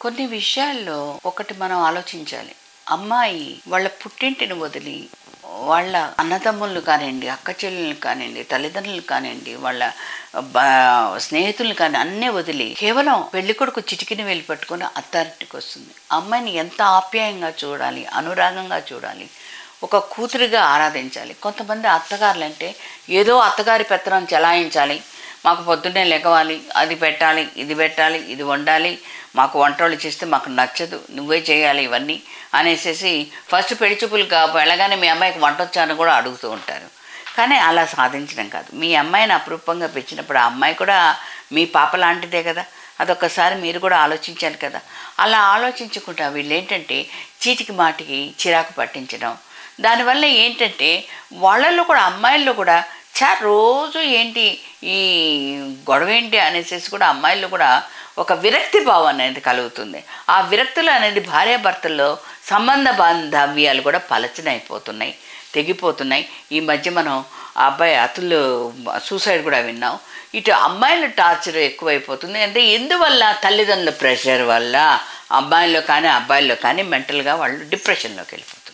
కొన్ని విషయాల్లో ఒకటి మనం ఆలోచించాలి. అమ్మాయి వాళ్ళ పుట్టింటిని వదిలి వాళ్ళ అన్నదమ్ములను కానివ్వండి, అక్క చెల్లెలను కానివ్వండి, తల్లిదండ్రులు కానివ్వండి, వాళ్ళ స్నేహితులను కానీ అన్నీ వదిలి కేవలం పెళ్లి కొడుకు చిటికిని వెళ్ళి పట్టుకొని అత్తారింటికి వస్తుంది. అమ్మాయిని ఎంత ఆప్యాయంగా చూడాలి, అనురాగంగా చూడాలి, ఒక కూతురిగా ఆరాధించాలి. కొంతమంది అత్తగారులు అంటే ఏదో అత్తగారి పెత్తనం చెలాయించాలి, మాకు పొద్దున్నే లెగవాలి, అది పెట్టాలి, ఇది వండాలి, మాకు వంటలు చేస్తే మాకు నచ్చదు, నువ్వే చేయాలి ఇవన్నీ అనేసి ఫస్ట్ పెళ్లి చూపులు వెళ్ళగానే మీ అమ్మాయికి వంట వచ్చాను కూడా అడుగుతూ ఉంటారు. కానీ అలా సాధించడం కాదు. మీ అమ్మాయిని అపురూపంగా పెంచినప్పుడు ఆ అమ్మాయి కూడా మీ పాప లాంటిదే కదా, అదొక్కసారి మీరు కూడా ఆలోచించాలి కదా. అలా ఆలోచించకుండా వీళ్ళు ఏంటంటే చీటికి మాటికి చిరాకు పట్టించడం, దానివల్ల ఏంటంటే వాళ్ళల్లో కూడా అమ్మాయిల్లో కూడా రోజు ఏంటి ఈ గొడవ ఏంటి అనేసి కూడా అమ్మాయిల్లో కూడా ఒక విరక్తి భావం అనేది కలుగుతుంది. ఆ విరక్తులు అనేది భార్యాభర్తల్లో సంబంధ బాంధవ్యాలు కూడా పలచనైపోతున్నాయి, తెగిపోతున్నాయి. ఈ మధ్య మనం ఆ అబ్బాయి అతులు సూసైడ్ కూడా విన్నాం. ఇటు అమ్మాయిల టార్చర్ ఎక్కువైపోతుంది. అంటే ఎందువల్ల? తల్లిదండ్రుల ప్రెషర్ వల్ల అమ్మాయిల్లో కానీ అబ్బాయిల్లో కానీ మెంటల్గా వాళ్ళు డిప్రెషన్లోకి వెళ్ళిపోతున్నారు.